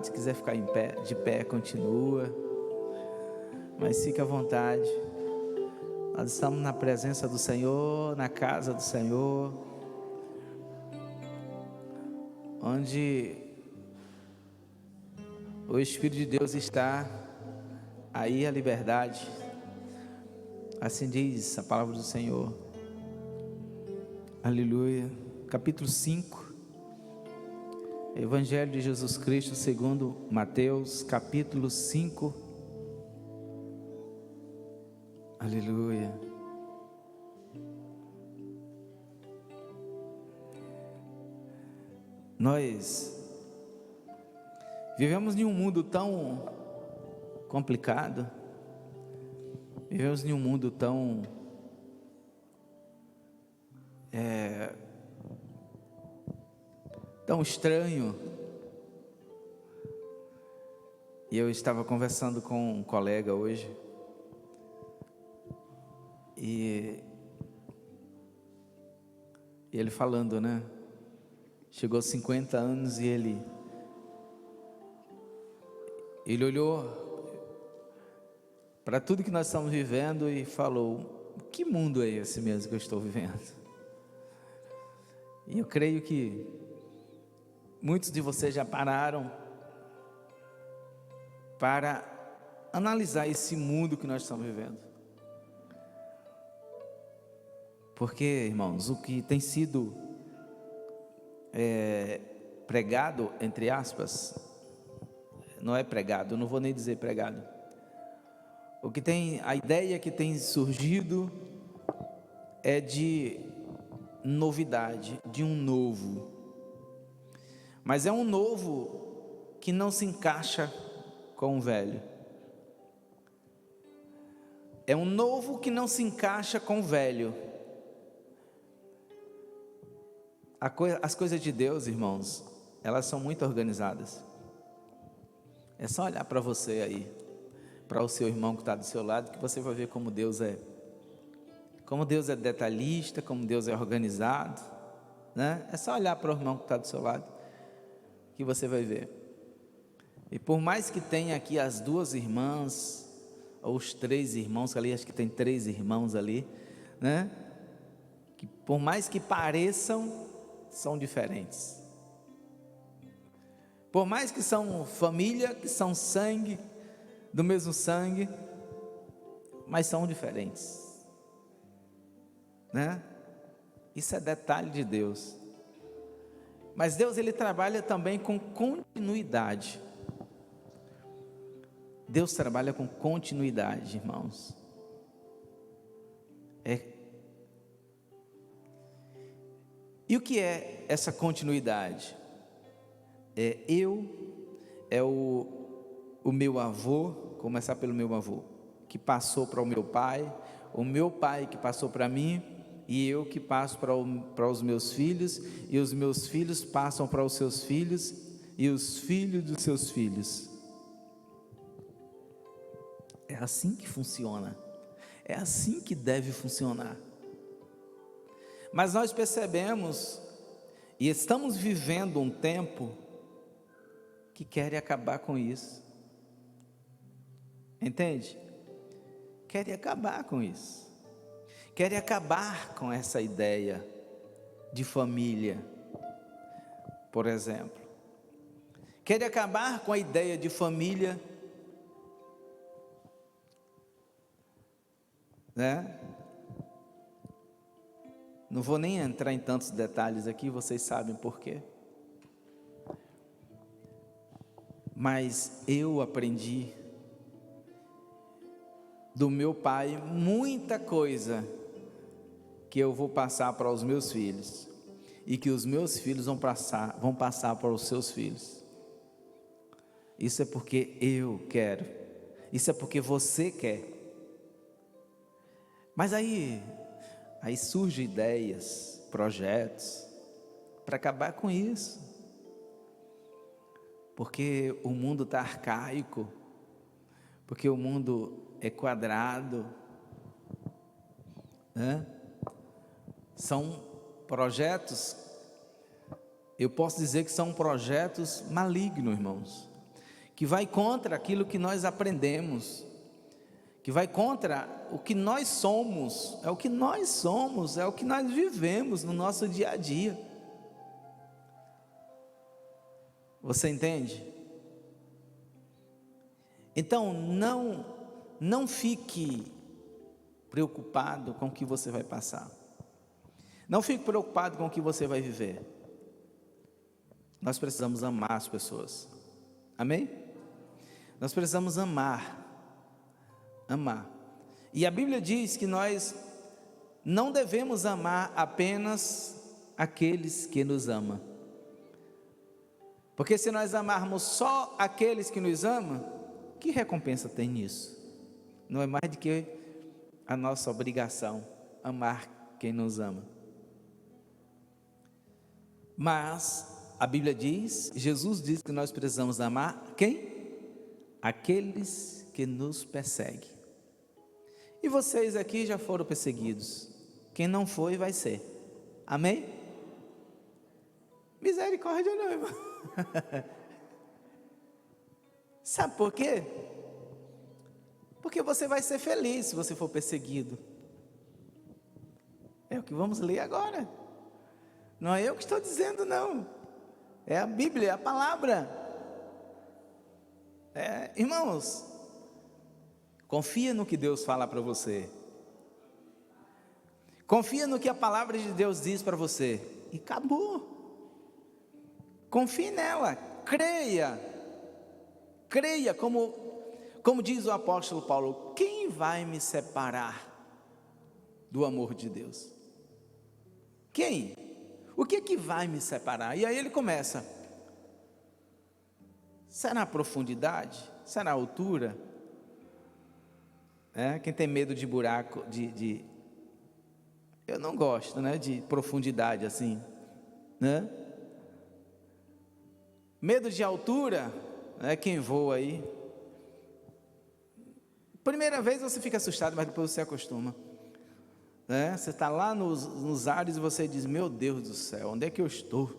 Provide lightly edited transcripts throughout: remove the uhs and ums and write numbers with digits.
vontade, se quiser ficar de pé, continua, mas fique à vontade. Nós estamos na presença do Senhor, na casa do Senhor, onde o Espírito de Deus está, aí a liberdade, assim diz a palavra do Senhor. Aleluia. Capítulo 5, Evangelho de Jesus Cristo segundo Mateus, capítulo 5. Aleluia. Nós vivemos em um mundo tão complicado, vivemos em um mundo tão tão estranho. E eu estava conversando com um colega hoje, e ele falando, né? Chegou aos 50 anos e ele olhou para tudo que nós estamos vivendo e falou: que mundo é esse mesmo que eu estou vivendo? E eu creio que muitos de vocês já pararam para analisar esse mundo que nós estamos vivendo. Porque, irmãos, o que tem sido pregado, entre aspas, não é pregado, eu não vou nem dizer pregado. A ideia que tem surgido é de novidade, de um novo. Mas é um novo que não se encaixa com o velho. É um novo que não se encaixa com o velho. As coisas de Deus, irmãos, elas são muito organizadas. É só olhar para você aí, para o seu irmão que está do seu lado, que você vai ver como Deus é. Como Deus é detalhista, como Deus é organizado, né? É só olhar para o irmão que está do seu lado, que você vai ver. E por mais que tenha aqui as duas irmãs, ou os três irmãos, ali acho que tem 3 irmãos ali, né? Que por mais que pareçam, são diferentes. Por mais que são família, que são sangue, do mesmo sangue, mas são diferentes, né? Isso é detalhe de Deus. Mas Deus, ele trabalha também com continuidade. Deus trabalha com continuidade, irmãos. E o que é essa continuidade? O meu avô, começar pelo meu avô, que passou para o meu pai que passou para mim, e eu que passo para os meus filhos, e os meus filhos passam para os seus filhos, e os filhos dos seus filhos. É assim que funciona, é assim que deve funcionar. Mas nós percebemos, e estamos vivendo um tempo, que querem acabar com isso, entende? Querem acabar com isso, querem acabar com essa ideia de família, por exemplo, querem acabar com a ideia de família, né? Não vou nem entrar em tantos detalhes aqui, vocês sabem por quê. Mas eu aprendi do meu pai muita coisa que eu vou passar para os meus filhos, e que os meus filhos vão passar para os seus filhos. Isso é porque eu quero, isso é porque você quer. Mas aí surgem ideias, projetos para acabar com isso, porque o mundo está arcaico, porque o mundo é quadrado, né? São projetos, eu posso dizer que são projetos malignos, irmãos. que vai contra aquilo que nós aprendemos, que vai contra o que nós somos, é o que nós somos, é o que nós vivemos no nosso dia a dia. Você entende? Então não fique preocupado com o que você vai passar, não fique preocupado com o que você vai viver. Nós precisamos amar as pessoas, amém? Nós precisamos amar, e a Bíblia diz que nós não devemos amar apenas aqueles que nos amam, porque se nós amarmos só aqueles que nos amam, que recompensa tem nisso? Não é mais do que a nossa obrigação amar quem nos ama. Mas a Bíblia diz, Jesus diz que nós precisamos amar quem? Aqueles que nos perseguem. E vocês aqui já foram perseguidos. Quem não foi, vai ser. Amém? Misericórdia não, irmão. Sabe por quê? Porque você vai ser feliz se você for perseguido. É o que vamos ler agora. Não é eu que estou dizendo, não. É a Bíblia, é a palavra. Irmãos, confia no que Deus fala para você. Confia no que a palavra de Deus diz para você. E acabou. Confie nela, creia. Creia, como diz o apóstolo Paulo: quem vai me separar do amor de Deus? Quem? O que é que vai me separar? E aí ele começa: será a profundidade? Será a altura? Quem tem medo de buraco, eu não gosto, de profundidade assim, medo de altura, quem voa aí, primeira vez você fica assustado, mas depois você acostuma, você está lá nos ares e você diz: meu Deus do céu, onde é que eu estou?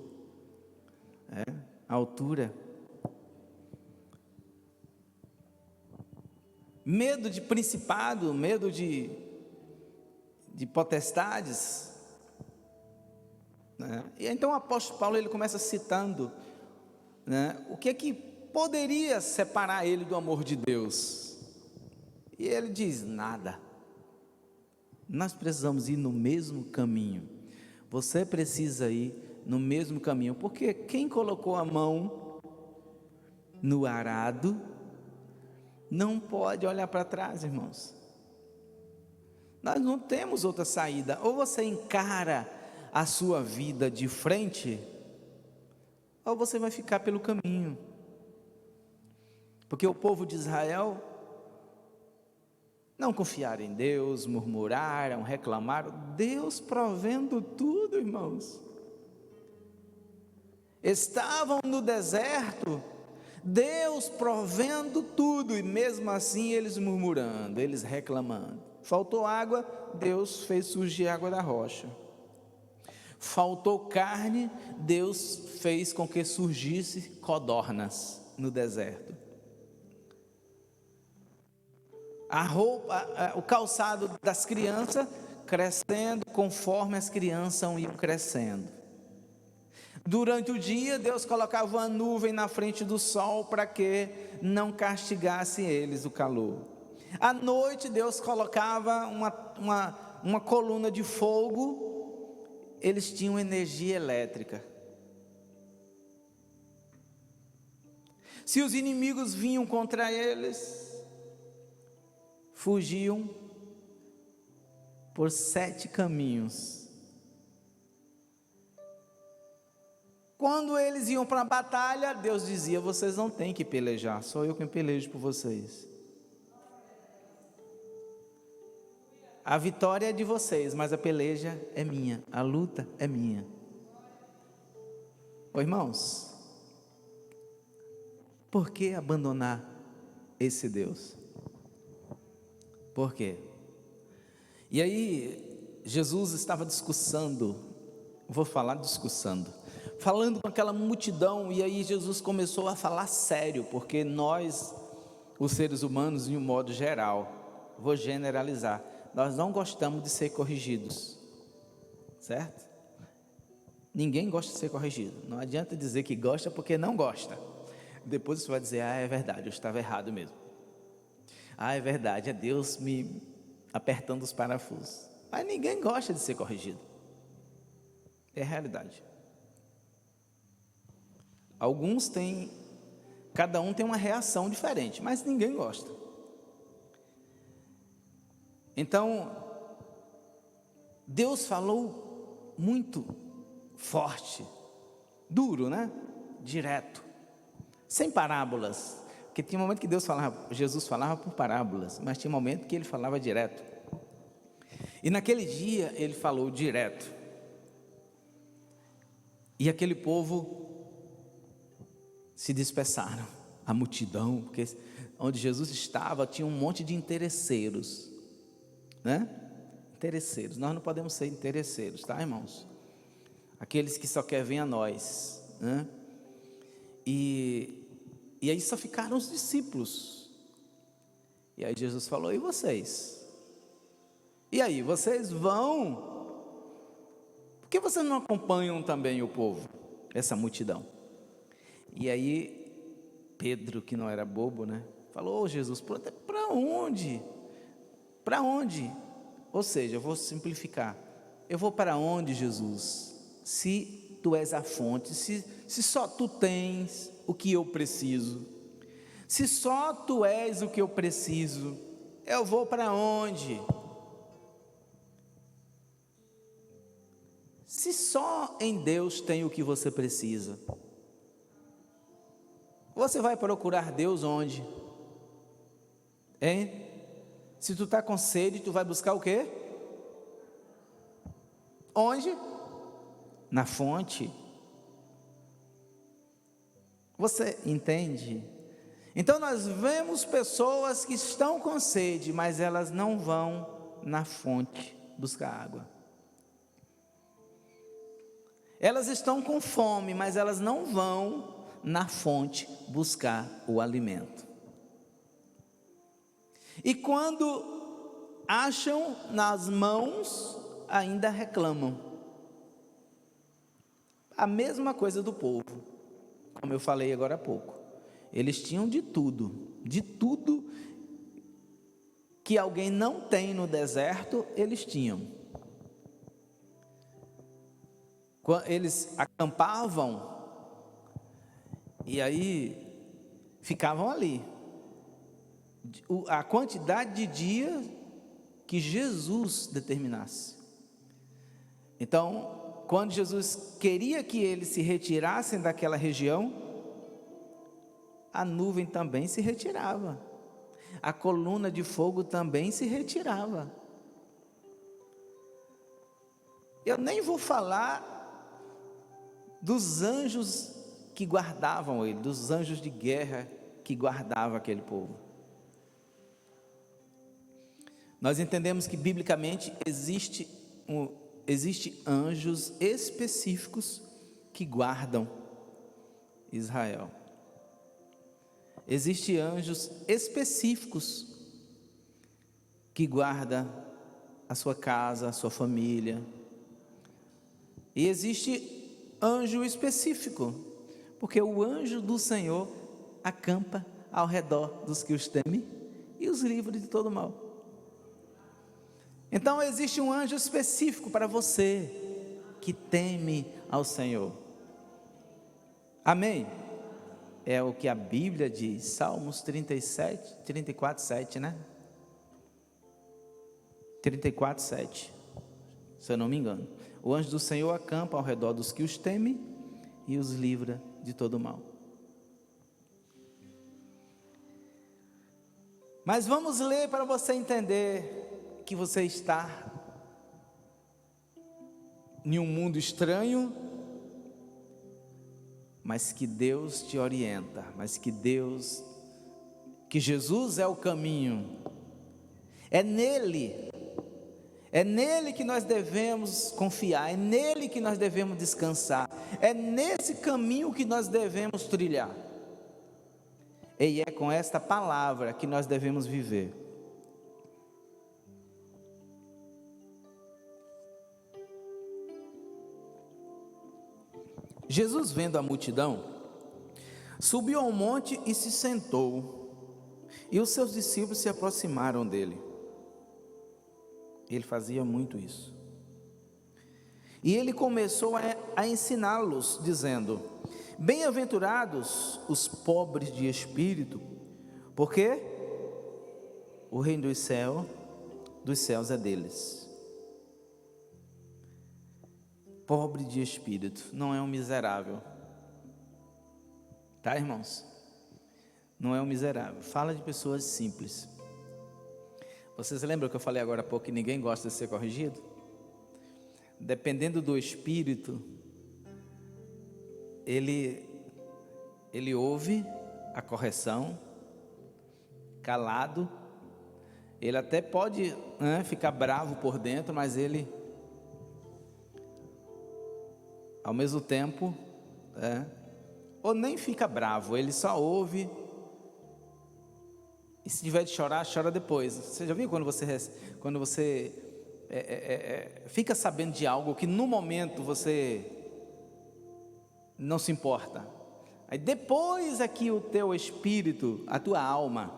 A altura. Medo de principado, medo de potestades, E então o apóstolo Paulo ele começa citando, o que é que poderia separar ele do amor de Deus, e ele diz: nada. Nós precisamos ir no mesmo caminho, você precisa ir no mesmo caminho, porque quem colocou a mão no arado não pode olhar para trás, irmãos. Nós não temos outra saída, ou você encara a sua vida de frente, ou você vai ficar pelo caminho, porque o povo de Israel não confiaram em Deus, murmuraram, reclamaram, Deus provendo tudo, irmãos. Estavam no deserto, Deus provendo tudo, e mesmo assim eles murmurando, eles reclamando. Faltou água, Deus fez surgir água da rocha. Faltou carne, Deus fez com que surgisse codornas no deserto. A roupa, o calçado das crianças crescendo conforme as crianças iam crescendo. Durante o dia, Deus colocava uma nuvem na frente do sol para que não castigasse eles o calor. À noite, Deus colocava uma coluna de fogo, eles tinham energia elétrica. Se os inimigos vinham contra eles, fugiam por 7 caminhos. Quando eles iam para a batalha, Deus dizia: vocês não têm que pelejar, sou eu quem pelejo por vocês. A vitória é de vocês, mas a peleja é minha, a luta é minha. Ô irmãos, por que abandonar esse Deus? Por quê? E aí, Jesus estava discussando, vou falar discussando, falando com aquela multidão, e aí Jesus começou a falar sério, porque nós, os seres humanos, em um modo geral, vou generalizar, nós não gostamos de ser corrigidos, certo? Ninguém gosta de ser corrigido, não adianta dizer que gosta porque não gosta, depois você vai dizer, é verdade, eu estava errado mesmo, é verdade, é Deus me apertando os parafusos, mas ninguém gosta de ser corrigido, é a realidade. Alguns têm, cada um tem uma reação diferente, mas ninguém gosta. Então, Deus falou muito forte, duro, né? Direto, sem parábolas, porque tinha um momento que Jesus falava por parábolas, mas tinha um momento que ele falava direto. E naquele dia ele falou direto. E aquele povo se dispersaram, a multidão, porque onde Jesus estava tinha um monte de interesseiros, né? Interesseiros, nós não podemos ser interesseiros, tá, irmãos? Aqueles que só querem ver a nós, né? E aí só ficaram os discípulos. E aí Jesus falou, e vocês? E aí, vocês vão? Por que vocês não acompanham também o povo, essa multidão? E aí, Pedro, que não era bobo, né? Falou, Jesus, para onde? Para onde? Ou seja, eu vou simplificar. Eu vou para onde, Jesus? Se tu és a fonte, se só tu tens o que eu preciso, se só tu és o que eu preciso, eu vou para onde? Se só em Deus tem o que você precisa, você vai procurar Deus onde? Hein? Se tu está com sede, tu vai buscar o quê? Onde? Na fonte. Você entende? Então nós vemos pessoas que estão com sede, mas elas não vão na fonte buscar água. Elas estão com fome, mas elas não vão na fonte buscar o alimento. E quando acham nas mãos, ainda reclamam. A mesma coisa do povo, como eu falei agora há pouco. Eles tinham de tudo que alguém não tem no deserto, eles tinham. Eles acampavam e aí ficavam ali, a quantidade de dias que Jesus determinasse. Então, quando Jesus queria que eles se retirassem daquela região, a nuvem também se retirava, a coluna de fogo também se retirava. Eu nem vou falar dos anjos que guardavam ele, dos anjos de guerra que guardavam aquele povo. Nós entendemos que biblicamente existe anjos específicos que guardam Israel. Existem anjos específicos que guardam a sua casa, a sua família. E existe anjo específico, porque o anjo do Senhor acampa ao redor dos que os temem e os livra de todo mal. Então existe um anjo específico para você que teme ao Senhor. Amém? É o que a Bíblia diz, Salmos 34, 7, né? 34, 7, se eu não me engano. O anjo do Senhor acampa ao redor dos que os temem e os livra de todo mal. Mas vamos ler para você entender que você está em um mundo estranho, mas que Deus te orienta, que Jesus é o caminho, é É nele que nós devemos confiar, é nele que nós devemos descansar, é nesse caminho que nós devemos trilhar. E é com esta palavra que nós devemos viver. Jesus, vendo a multidão, subiu ao monte e se sentou, e os seus discípulos se aproximaram dele. Ele fazia muito isso. E ele começou a ensiná-los, dizendo: bem-aventurados os pobres de espírito, porque o reino dos céus é deles. Pobre de espírito não é um miserável, tá, irmãos? Não é um miserável. Fala de pessoas simples. Vocês lembram que eu falei agora há pouco que ninguém gosta de ser corrigido? Dependendo do espírito, ele ouve a correção, calado. Ele até pode ficar bravo por dentro, mas ele, ao mesmo tempo, ou nem fica bravo, ele só ouve. E se tiver de chorar, chora depois. Você já viu quando você fica sabendo de algo que no momento você não se importa? Aí depois é que o teu espírito, a tua alma,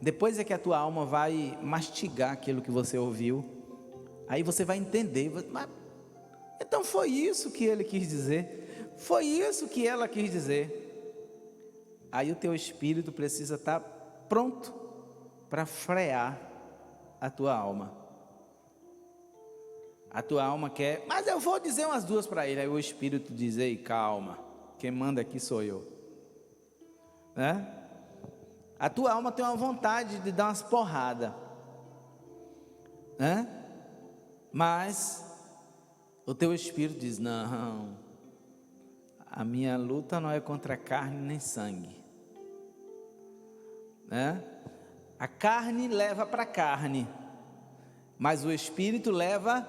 depois é que a tua alma vai mastigar aquilo que você ouviu. Aí você vai entender. Mas, então foi isso que ele quis dizer. Foi isso que ela quis dizer. Aí o teu espírito precisa estar pronto para frear a tua alma. A tua alma quer, mas eu vou dizer umas duas para ele. Aí o espírito diz: ei, calma, quem manda aqui sou eu, né? A tua alma tem uma vontade de dar umas porradas, né? Mas o teu espírito diz: não, a minha luta não é contra carne nem sangue, né? A carne leva para a carne, mas o espírito leva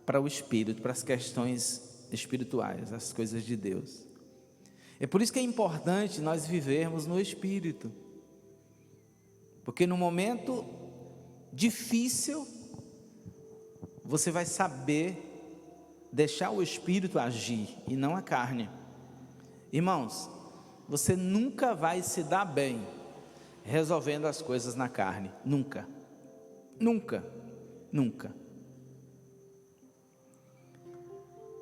para o espírito, para as questões espirituais, as coisas de Deus. É por isso que é importante nós vivermos no espírito, porque no momento difícil você vai saber deixar o espírito agir e não a carne. Irmãos, você nunca vai se dar bem resolvendo as coisas na carne, nunca, nunca, nunca.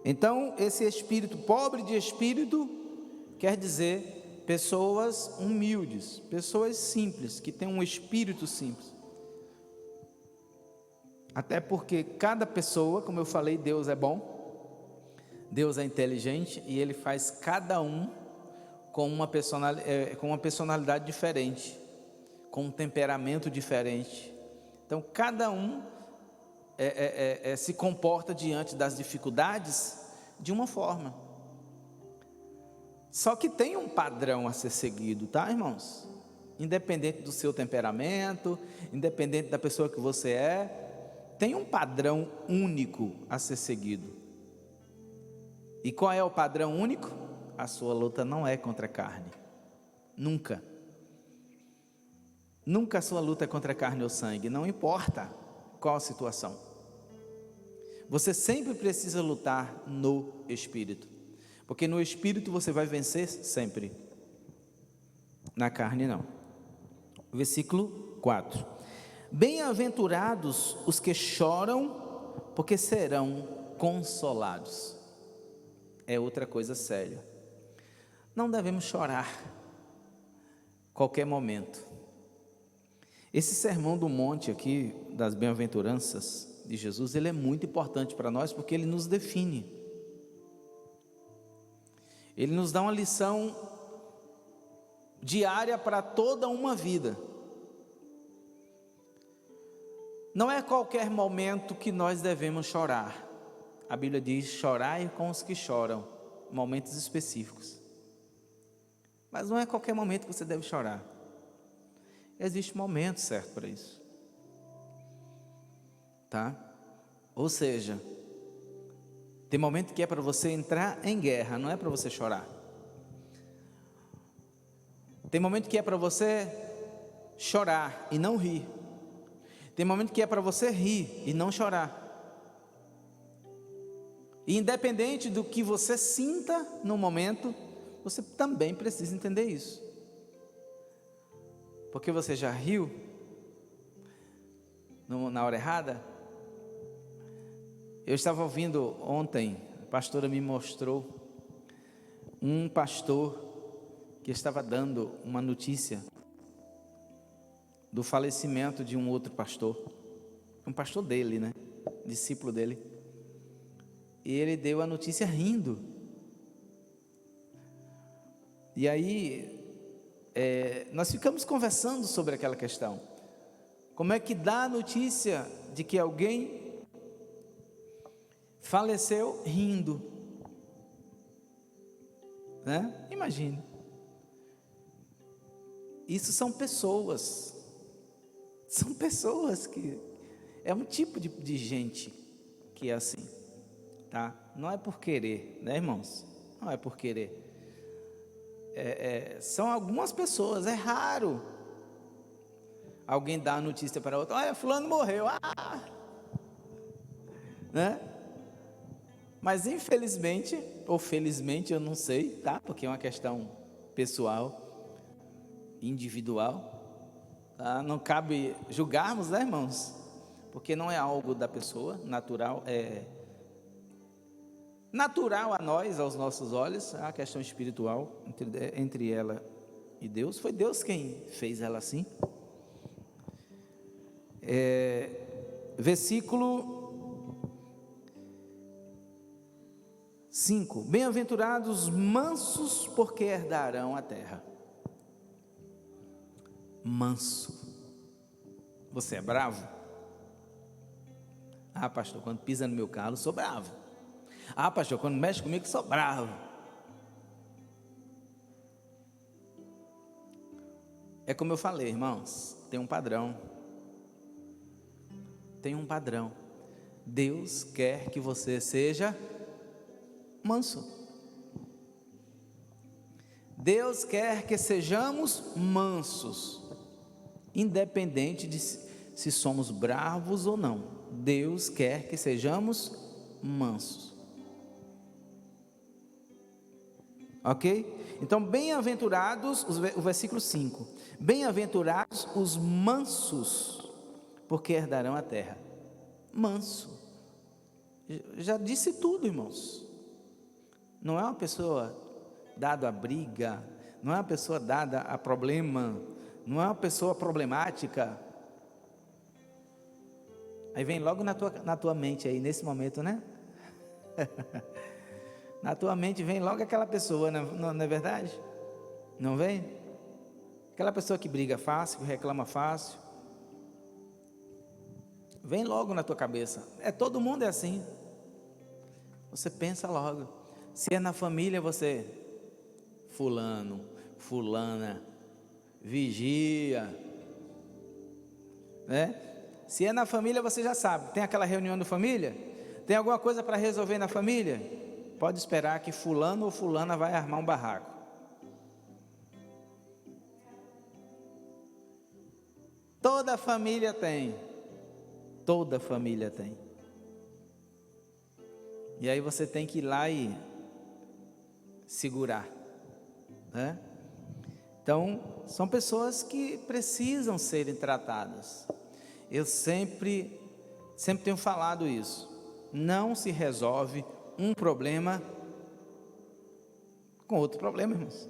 Então, esse espírito, pobre de espírito, quer dizer pessoas humildes, pessoas simples, que têm um espírito simples. Até porque cada pessoa, como eu falei, Deus é bom, Deus é inteligente e Ele faz cada um com uma personalidade diferente, com um temperamento diferente. Então cada um se comporta diante das dificuldades de uma forma. Só que tem um padrão a ser seguido, tá, irmãos? Independente do seu temperamento, independente da pessoa que você é, tem um padrão único a ser seguido. E qual é o padrão único? A sua luta não é contra a carne, nunca. Nunca a sua luta é contra a carne ou sangue, não importa qual a situação. Você sempre precisa lutar no Espírito, porque no Espírito você vai vencer sempre, na carne não. Versículo 4: bem-aventurados os que choram, porque serão consolados. É outra coisa séria. Não devemos chorar qualquer momento. Esse sermão do monte aqui, das bem-aventuranças de Jesus, ele é muito importante para nós, porque ele nos define. Ele nos dá uma lição diária para toda uma vida. Não é qualquer momento que nós devemos chorar. A Bíblia diz: chorai com os que choram, momentos específicos. Mas não é qualquer momento que você deve chorar. Existe um momento certo para isso. tá? Ou seja, tem momento que é para você entrar em guerra, não é para você chorar. Tem momento que é para você chorar e não rir. Tem momento que é para você rir e não chorar. E independente do que você sinta no momento, você também precisa entender isso. Porque você já riu na hora errada? Eu estava ouvindo ontem, a pastora me mostrou um pastor que estava dando uma notícia do falecimento de um outro pastor, um pastor dele, né? Discípulo dele. E ele deu a notícia rindo. E aí, nós ficamos conversando sobre aquela questão. Como é que dá a notícia de que alguém faleceu rindo? Né? Imagine. Isso são pessoas. São pessoas que... É um tipo de gente que é assim. Tá? Não é por querer, né, irmãos? Não é por querer. São algumas pessoas, é raro alguém dar a notícia para outra: olha, fulano morreu, né? Mas infelizmente, ou felizmente, eu não sei, tá? Porque é uma questão pessoal, individual, tá? Não cabe julgarmos, né, irmãos? Porque não é algo da pessoa, natural, natural a nós, aos nossos olhos, a questão espiritual entre ela e Deus. Foi Deus quem fez ela assim. Versículo 5: bem-aventurados mansos, porque herdarão a terra. Manso. Você é bravo? Pastor, quando pisa no meu carro, eu sou bravo. Pastor, quando mexe comigo, eu sou bravo. É como eu falei, irmãos, tem um padrão. Tem um padrão. Deus quer que você seja manso. Deus quer que sejamos mansos, independente de se somos bravos ou não. Deus quer que sejamos mansos. Ok? Então, bem-aventurados, o versículo 5: bem-aventurados os mansos, porque herdarão a terra. Manso, já disse tudo, irmãos. Não é uma pessoa dada a briga, não é uma pessoa dada a problema, não é uma pessoa problemática. Aí vem logo na tua mente aí, nesse momento, né? Na tua mente vem logo aquela pessoa, não é verdade? Não vem? Aquela pessoa que briga fácil, que reclama fácil. Vem logo na tua cabeça. Todo mundo é assim. Você pensa logo. Se é na família, você... fulano, fulana, vigia, né? Se é na família, você já sabe. Tem aquela reunião de família? Tem alguma coisa para resolver na família? Pode esperar que fulano ou fulana vai armar um barraco. Toda família tem. Toda família tem. E aí você tem que ir lá e segurar, né? Então, são pessoas que precisam serem tratadas. Eu sempre tenho falado isso. Não se resolve um problema com outro problema, irmãos.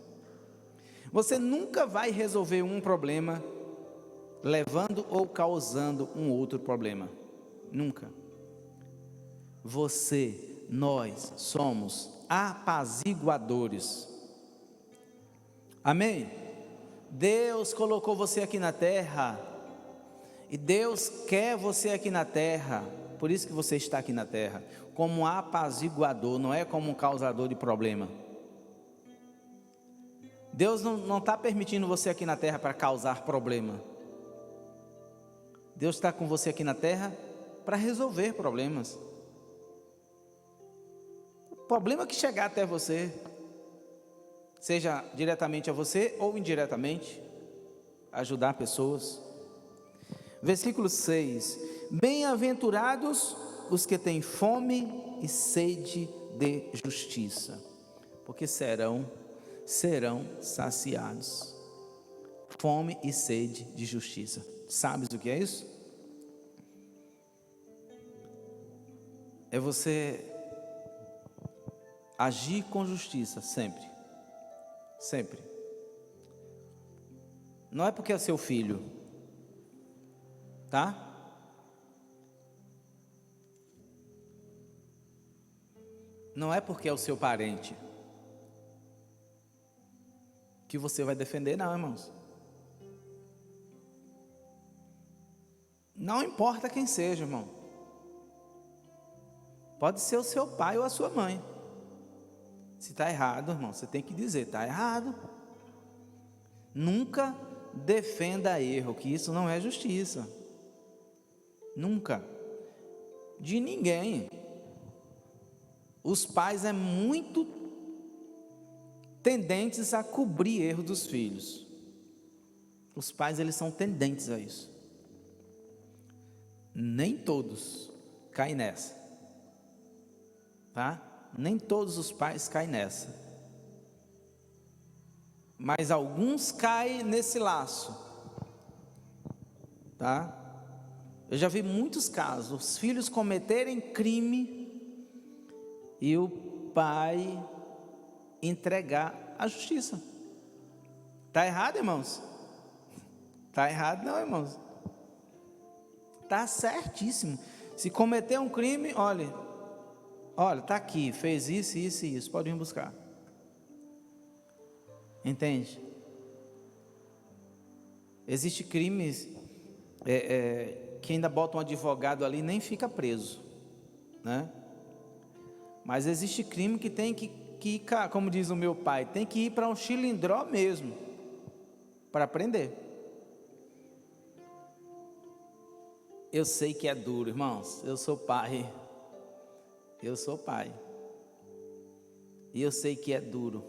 Você nunca vai resolver um problema levando ou causando um outro problema. Nunca. Nós somos apaziguadores. Amém? Deus colocou você aqui na terra, e Deus quer você aqui na terra. Por isso que você está aqui na terra, como um apaziguador, não é como um causador de problema. Deus não está permitindo você aqui na terra para causar problema. Deus está com você aqui na terra para resolver problemas. O problema que chegar até você, seja diretamente a você ou indiretamente, ajudar pessoas. Versículo 6: bem-aventurados os que têm fome e sede de justiça, porque serão saciados. Fome e sede de justiça. Sabes o que é isso? É você agir com justiça sempre. Sempre. Não é porque é seu filho, tá? Não é porque é o seu parente que você vai defender, não, irmãos. Não importa quem seja, irmão. Pode ser o seu pai ou a sua mãe. Se está errado, irmão, você tem que dizer, está errado. Nunca defenda erro, que isso não é justiça. Nunca. De ninguém. Os pais é muito tendentes a cobrir erro dos filhos. Os pais, eles são tendentes a isso. Nem todos caem nessa, tá? Nem todos os pais caem nessa, mas alguns caem nesse laço, tá? Eu já vi muitos casos, os filhos cometerem crime e o pai entregar a justiça. Está errado, irmãos? Está errado não, irmãos. Está certíssimo. Se cometer um crime, olha, está aqui, fez isso, isso e isso, pode vir buscar. Entende? Existem crimes que ainda botam um advogado ali e nem fica preso, né? Mas existe crime que tem que ir, como diz o meu pai, tem que ir para um chilindró mesmo, para prender. Eu sei que é duro, irmãos, eu sou pai, e eu sei que é duro,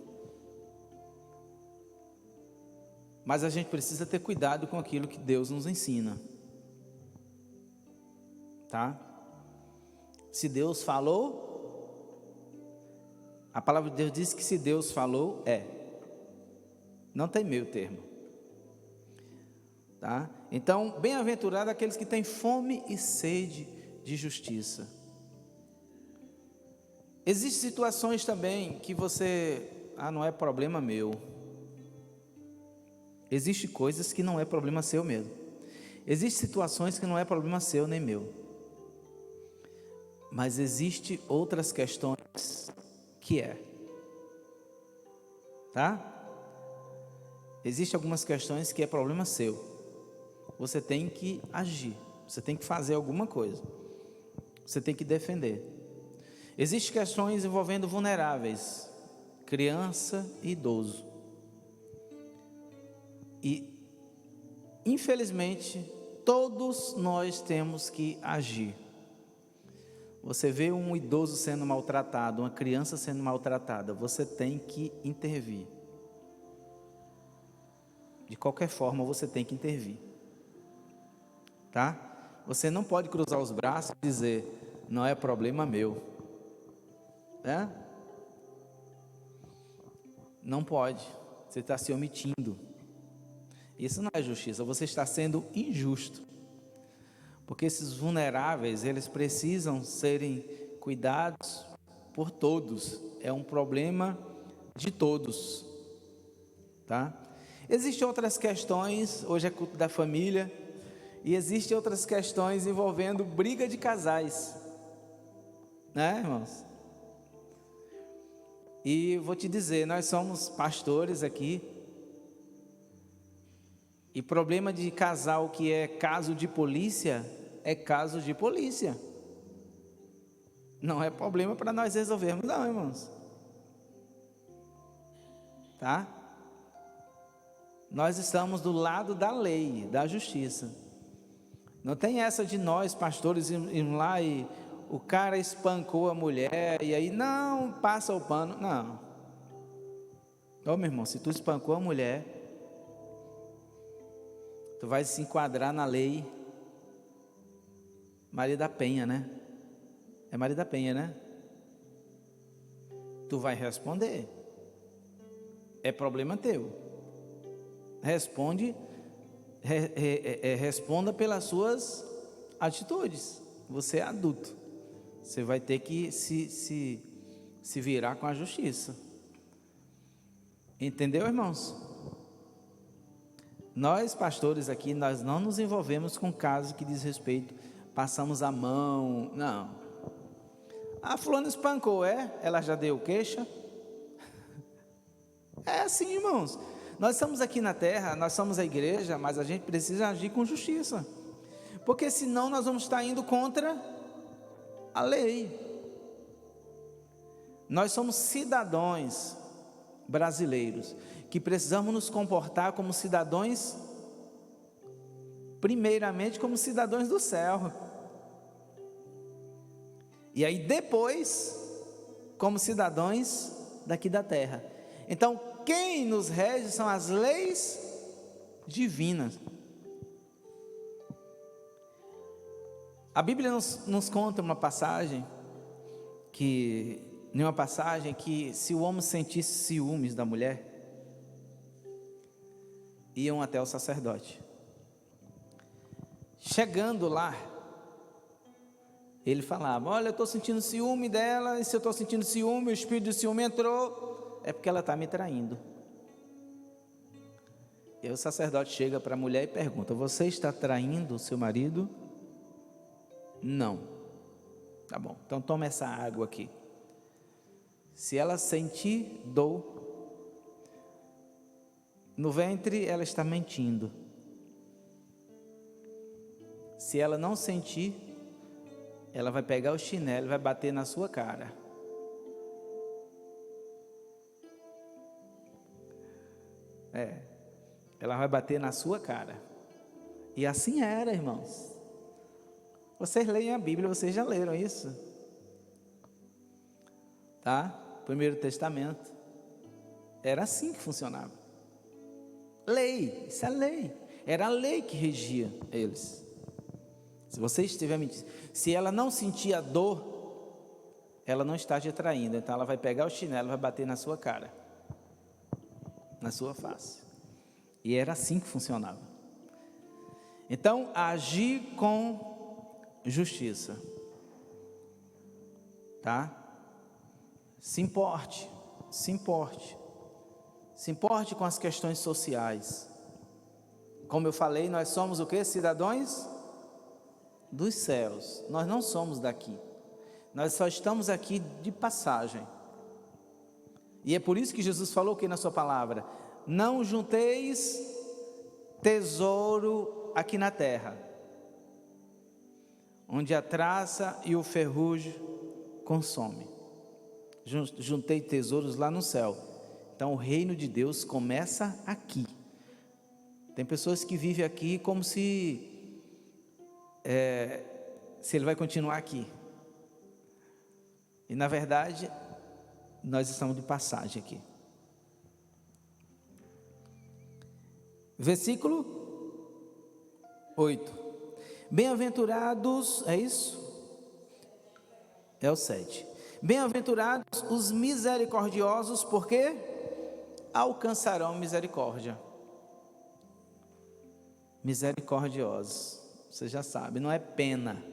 mas a gente precisa ter cuidado com aquilo que Deus nos ensina, tá? Se Deus falou, a palavra de Deus diz que se Deus falou, não tem meio termo, tá? Então, bem-aventurado aqueles que têm fome e sede de justiça. Existem situações também que você, não é problema meu. Existem coisas que não é problema seu mesmo. Existem situações que não é problema seu nem meu. Mas existem outras questões que tá? Existem algumas questões que é problema seu. Você tem que agir, você tem que fazer alguma coisa, você tem que defender. Existem questões envolvendo vulneráveis, criança e idoso. E, infelizmente, todos nós temos que agir. Você vê um idoso sendo maltratado, uma criança sendo maltratada, você tem que intervir. De qualquer forma, você tem que intervir. Tá? Você não pode cruzar os braços e dizer, não é problema meu. Não pode. Você está se omitindo. Isso não é justiça, você está sendo injusto. Porque esses vulneráveis, eles precisam serem cuidados por todos. É um problema de todos. Tá? Existem outras questões, hoje é culto da família, e existem outras questões envolvendo briga de casais, né, irmãos? E vou te dizer, nós somos pastores aqui, e problema de casal que é caso de polícia, é caso de polícia. Não é problema para nós resolvermos não, irmãos. Tá? Nós estamos do lado da lei, da justiça. Não tem essa de nós, pastores, irmos lá e o cara espancou a mulher e aí, não, passa o pano. Não. Ô meu irmão, se tu espancou a mulher, tu vai se enquadrar na lei Maria da Penha, né? É Maria da Penha, né? Tu vai responder. É problema teu. Responda pelas suas atitudes. Você é adulto. Você vai ter que se virar com a justiça. Entendeu, irmãos? Nós, pastores aqui, nós não nos envolvemos com casos que diz respeito, passamos a mão, não. A fulana espancou, ela já deu queixa? É assim, irmãos. Nós estamos aqui na terra, nós somos a igreja, mas a gente precisa agir com justiça, porque senão nós vamos estar indo contra a lei. Nós somos cidadãos brasileiros, que precisamos nos comportar como cidadãos, primeiramente como cidadãos do céu, e aí depois, como cidadãos daqui da terra. Então, quem nos rege são as leis divinas. A Bíblia nos conta uma passagem que se o homem sentisse ciúmes da mulher, iam até o sacerdote. Chegando lá, ele falava: olha, eu estou sentindo ciúme dela, e se eu estou sentindo ciúme, o espírito de ciúme entrou, é porque ela está me traindo. E aí o sacerdote chega para a mulher e pergunta: você está traindo o seu marido? Não. Tá bom, então toma essa água aqui. Se ela sentir dor no ventre, ela está mentindo. Se ela não sentir, ela vai pegar o chinelo e vai bater na sua cara. Ela vai bater na sua cara. E assim era, irmãos. Vocês leem a Bíblia, vocês já leram isso? Tá? Primeiro Testamento. Era assim que funcionava. Lei, isso é lei. Era a lei que regia eles. Se você estiver mentindo, se ela não sentir a dor, ela não está te traindo. Então ela vai pegar o chinelo e vai bater na sua cara, na sua face. E era assim que funcionava. Então, agir com justiça, tá? Se importe com as questões sociais. Como eu falei, nós somos o quê? Cidadãos dos céus. Nós não somos daqui. Nós só estamos aqui de passagem. E é por isso que Jesus falou que na sua palavra: não junteis tesouro aqui na terra, onde a traça e o ferrugem consomem. Juntei tesouros lá no céu. Então o reino de Deus começa aqui. Tem pessoas que vivem aqui como se ele vai continuar aqui. E na verdade, nós estamos de passagem aqui. Versículo 8. Bem-aventurados, é isso? É o 7. Bem-aventurados os misericordiosos, porque alcançarão misericórdia. Misericordiosos, você já sabe, não é pena,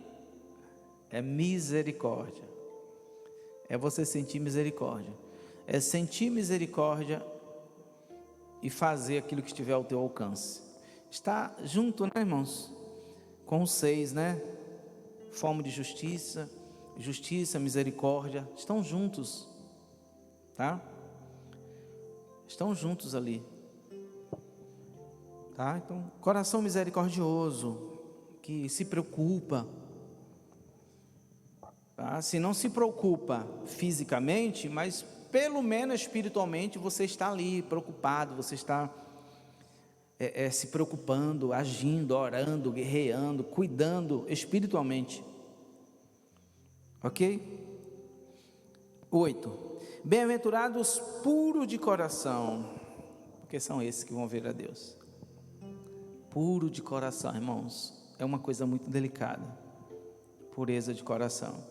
é misericórdia. É você sentir misericórdia. É sentir misericórdia e fazer aquilo que estiver ao teu alcance. Está junto, né, irmãos? Com os 6, né? Fome de justiça, misericórdia, estão juntos, tá? Estão juntos ali, tá? Então, coração misericordioso, que se preocupa, tá? Se não se preocupa fisicamente, mas pelo menos espiritualmente você está ali preocupado, você está se preocupando, agindo, orando, guerreando, cuidando espiritualmente. Ok? 8. Bem-aventurados puros de coração, porque são esses que vão ver a Deus. Puro de coração, irmãos, é uma coisa muito delicada. Pureza de coração.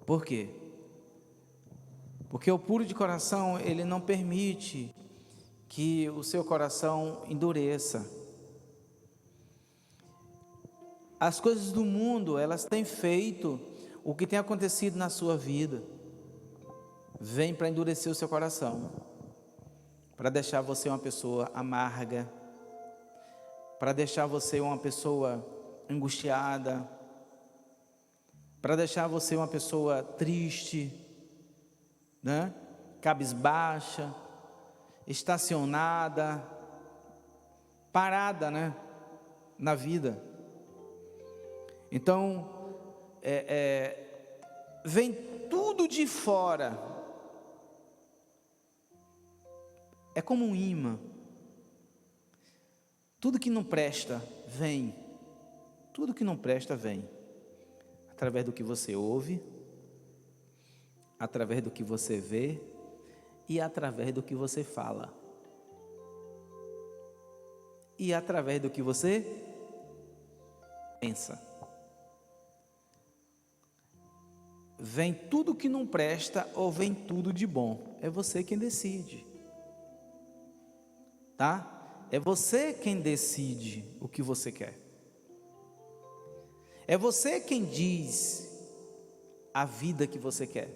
Por quê? Porque o puro de coração, ele não permite que o seu coração endureça. As coisas do mundo, elas têm feito o que tem acontecido na sua vida. Vem para endurecer o seu coração, para deixar você uma pessoa amarga, para deixar você uma pessoa angustiada, para deixar você uma pessoa triste, né? Cabisbaixa, estacionada, parada, né? Na vida. Então, vem tudo de fora, é como um imã. Tudo que não presta vem, tudo que não presta vem, através do que você ouve, através do que você vê e através do que você fala, e através do que você pensa. Vem tudo que não presta ou vem tudo de bom, é você quem decide, tá? É você quem decide o que você quer. É você quem diz a vida que você quer,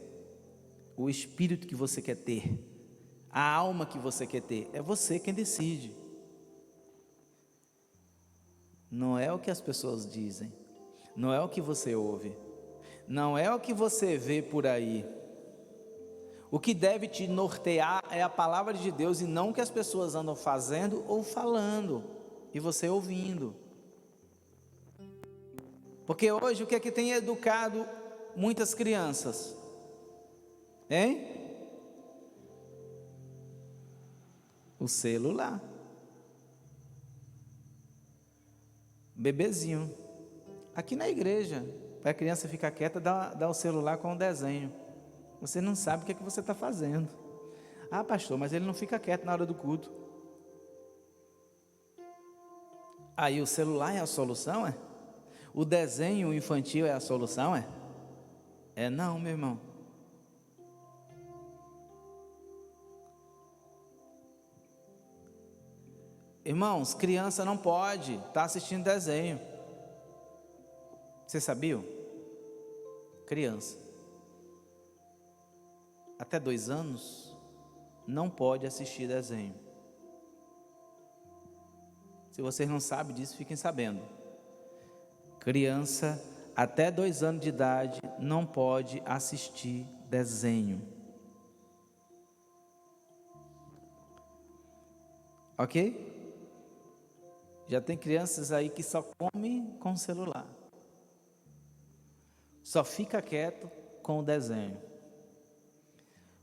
o espírito que você quer ter, a alma que você quer ter. É você quem decide. Não é o que as pessoas dizem, não é o que você ouve, não é o que você vê por aí. O que deve te nortear é a palavra de Deus e não o que as pessoas andam fazendo ou falando e você ouvindo. Porque hoje o que é que tem educado muitas crianças? Hein? O celular. Bebezinho. Aqui na igreja, para a criança ficar quieta, dá o celular com um desenho. Você não sabe o que é que você está fazendo. Ah, pastor, mas ele não fica quieto na hora do culto. Aí o celular é a solução, é? O desenho infantil é a solução, é? É não, meu irmão. Irmãos, criança não pode estar assistindo desenho. Vocês sabiam? Criança até 2 anos não pode assistir desenho. Se vocês não sabem disso, fiquem sabendo. Criança até 2 anos de idade não pode assistir desenho. Ok? Já tem crianças aí que só comem com o celular. Só fica quieto com o desenho.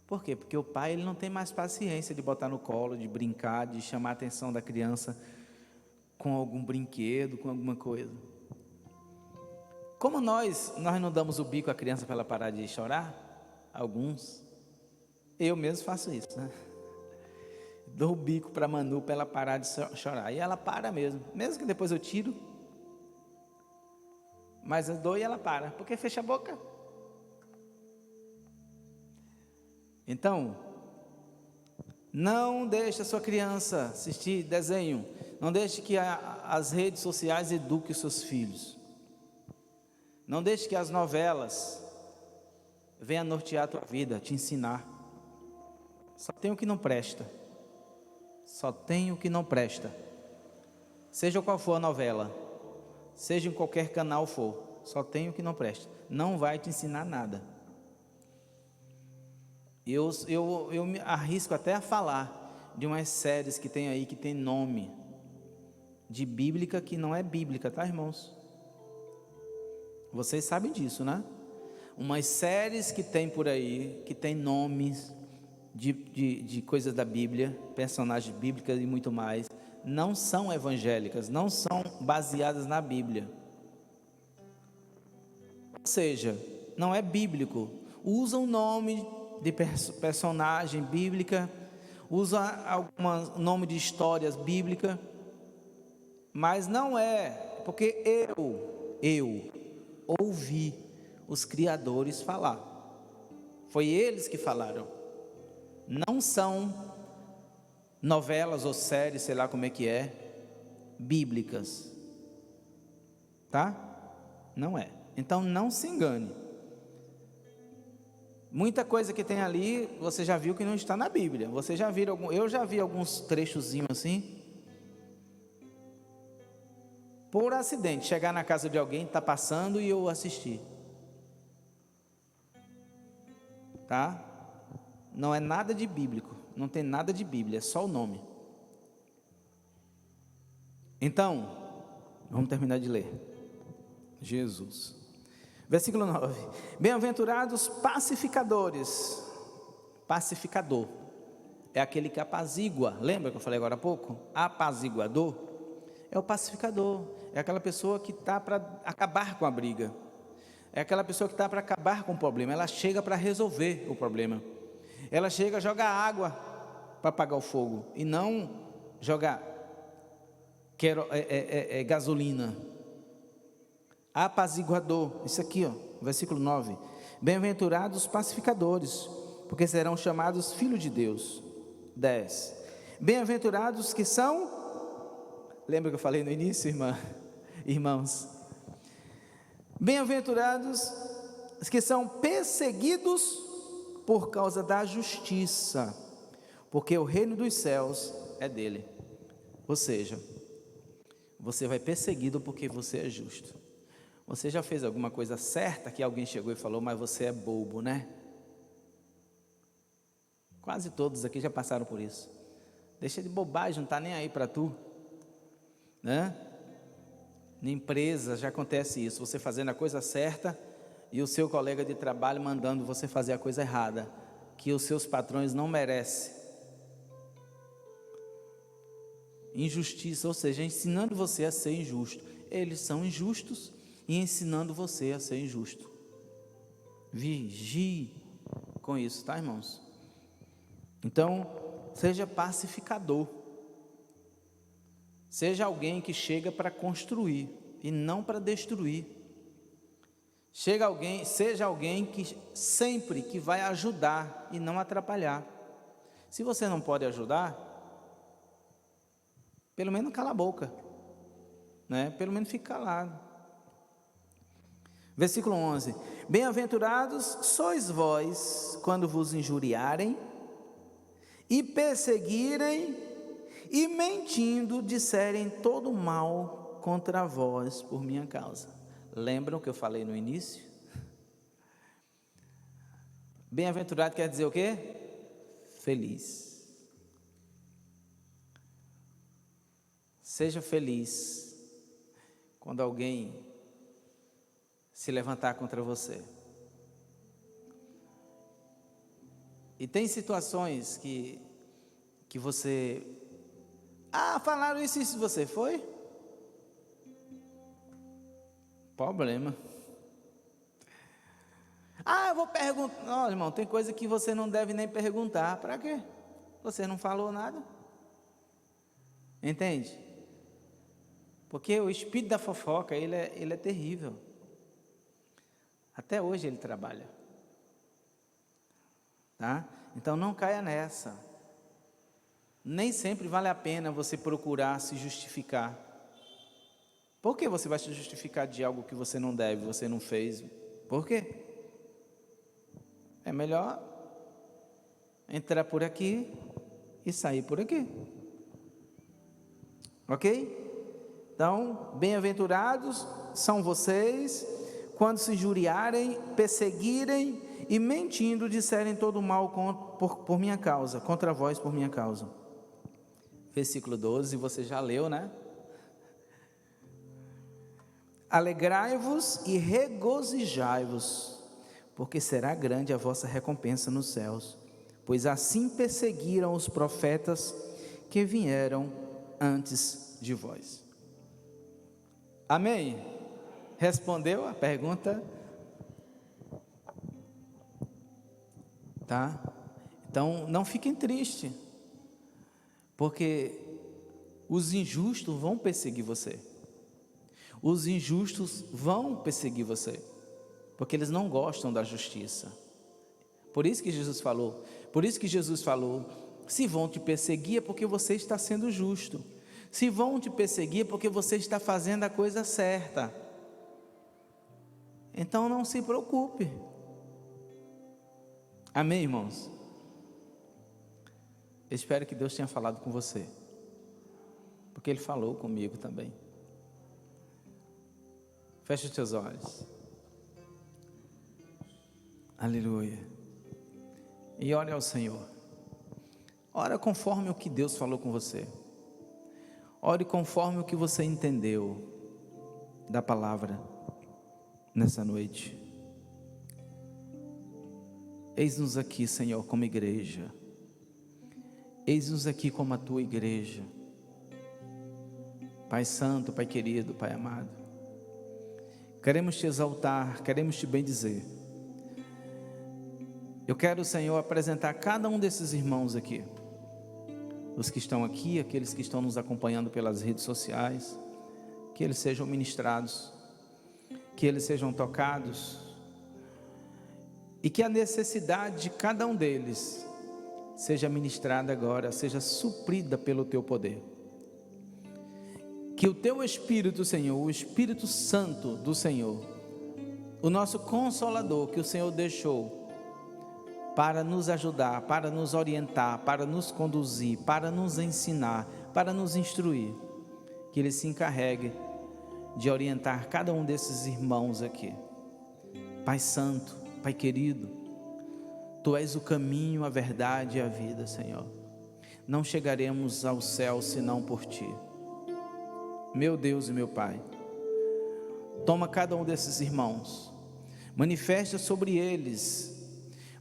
Por quê? Porque o pai ele não tem mais paciência de botar no colo, de brincar, de chamar a atenção da criança com algum brinquedo, com alguma coisa. Como nós não damos o bico à criança para ela parar de chorar, alguns, eu mesmo faço isso, né? Dou o bico para a Manu para ela parar de chorar, e ela para mesmo que depois eu tiro, mas eu dou e ela para, porque fecha a boca. Então, não deixe a sua criança assistir desenho, não deixe que as redes sociais eduquem os seus filhos, não deixe que as novelas venham nortear a tua vida, te ensinar. Só tem o que não presta, só tem o que não presta, seja qual for a novela, seja em qualquer canal for, só tem o que não presta, não vai te ensinar nada. Eu me arrisco até a falar de umas séries que tem aí, que tem nome de bíblica que não é bíblica, tá, irmãos? Vocês sabem disso, né? Umas séries que tem por aí, que tem nomes de coisas da Bíblia, personagens bíblicas e muito mais, não são evangélicas, não são baseadas na Bíblia. Ou seja, não é bíblico. Usa o nome de personagem bíblica, usa algum nome de histórias bíblicas, mas não é, porque eu ouvi os criadores falar. Foi eles que falaram. Não são novelas ou séries, sei lá como é que é, bíblicas. Tá? Não é. Então não se engane. Muita coisa que tem ali, você já viu que não está na Bíblia. Você já viu eu já vi alguns trechozinhos assim. Por acidente, chegar na casa de alguém, está passando e eu assistir. Tá? Não é nada de bíblico, não tem nada de Bíblia, é só o nome. Então, vamos terminar de ler. Jesus. Versículo 9. Bem-aventurados pacificadores. Pacificador é aquele que apazigua. Lembra que eu falei agora há pouco? Apaziguador é o pacificador. É aquela pessoa que está para acabar com a briga. É aquela pessoa que está para acabar com o problema. Ela chega para resolver o problema. Ela chega a jogar água para apagar o fogo e não jogar gasolina. Apaziguador, isso aqui, ó, versículo 9. Bem-aventurados pacificadores, porque serão chamados filhos de Deus. 10. Bem-aventurados que são, lembra que eu falei no início, irmãos? Bem-aventurados que são perseguidos por causa da justiça, porque o reino dos céus é dele. Ou seja, você vai perseguido porque você é justo. Você já fez alguma coisa certa que alguém chegou e falou, mas você é bobo, né? Quase todos aqui já passaram por isso. Deixa de bobagem, não está nem aí para tu, né? Em empresa já acontece isso, você fazendo a coisa certa e o seu colega de trabalho mandando você fazer a coisa errada, que os seus patrões não merecem. Injustiça, ou seja, ensinando você a ser injusto. Eles são injustos e ensinando você a ser injusto. Vigie com isso, tá, irmãos? Então, seja pacificador. Seja alguém que chega para construir e não para destruir. Seja alguém que sempre que vai ajudar e não atrapalhar. Se você não pode ajudar, pelo menos cala a boca, né? Pelo menos fique calado. Versículo 11. Bem-aventurados sois vós quando vos injuriarem e perseguirem e mentindo disserem todo mal contra vós por minha causa. Lembram que eu falei no início? Bem-aventurado quer dizer o quê? Feliz. Seja feliz quando alguém se levantar contra você. E tem situações que você... falaram isso você foi? Problema. Eu vou perguntar. Não, irmão, tem coisa que você não deve nem perguntar. Para quê? Você não falou nada. Entende? Porque o espírito da fofoca, ele é terrível. Até hoje ele trabalha. Tá? Então não caia nessa. Nem sempre vale a pena você procurar se justificar. Por que você vai se justificar de algo que você não deve, você não fez? Por quê? É melhor entrar por aqui e sair por aqui. Ok? Então, bem-aventurados são vocês quando se injuriarem, perseguirem e mentindo disserem todo mal por minha causa, contra vós por minha causa. Versículo 12, você já leu, né? Alegrai-vos e regozijai-vos, porque será grande a vossa recompensa nos céus, pois assim perseguiram os profetas que vieram antes de vós. Amém? Respondeu a pergunta? Tá? Então não fiquem tristes, porque os injustos vão perseguir você. Os injustos vão perseguir você, porque eles não gostam da justiça. Por isso que Jesus falou, se vão te perseguir é porque você está sendo justo. Se vão te perseguir é porque você está fazendo a coisa certa. Então não se preocupe. Amém, irmãos? Eu espero que Deus tenha falado com você, porque Ele falou comigo também. Feche os teus olhos. Aleluia. E ore ao Senhor. Ora conforme o que Deus falou com você. Ore conforme o que você entendeu da palavra nessa noite. Eis-nos aqui, Senhor, como igreja. Eis-nos aqui como a tua igreja. Pai santo, Pai querido, Pai amado, queremos te exaltar, queremos te bendizer. Eu quero, Senhor, apresentar cada um desses irmãos aqui, os que estão aqui, aqueles que estão nos acompanhando pelas redes sociais, que eles sejam ministrados, que eles sejam tocados, e que a necessidade de cada um deles seja ministrada agora, seja suprida pelo teu poder. Que o teu Espírito, Senhor, o Espírito Santo do Senhor, o nosso Consolador que o Senhor deixou para nos ajudar, para nos orientar, para nos conduzir, para nos ensinar, para nos instruir, que Ele se encarregue de orientar cada um desses irmãos aqui. Pai Santo, Pai querido, Tu és o caminho, a verdade e a vida, Senhor. Não chegaremos ao céu senão por Ti. Meu Deus e meu Pai, toma cada um desses irmãos, manifesta sobre eles,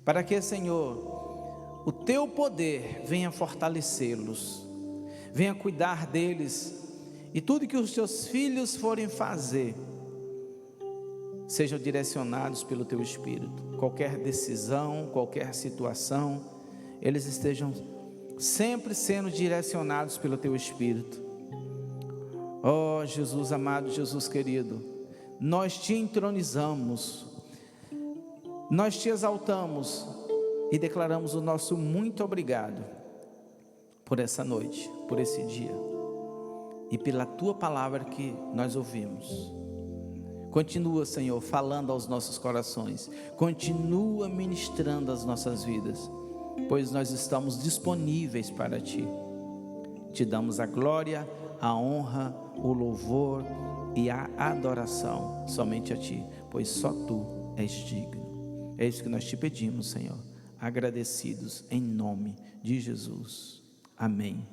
para que, Senhor, o Teu poder venha fortalecê-los, venha cuidar deles, e tudo que os Teus filhos forem fazer, sejam direcionados pelo Teu Espírito. Qualquer decisão, qualquer situação, eles estejam sempre sendo direcionados pelo Teu Espírito. Oh Jesus amado, Jesus querido, nós Te entronizamos, nós Te exaltamos e declaramos o nosso muito obrigado por essa noite, por esse dia e pela Tua palavra que nós ouvimos. Continua, Senhor, falando aos nossos corações, continua ministrando as nossas vidas, pois nós estamos disponíveis para Ti. Te damos a glória, a honra, o louvor e a adoração somente a Ti, pois só Tu és digno. É isso que nós Te pedimos, Senhor, agradecidos em nome de Jesus. Amém.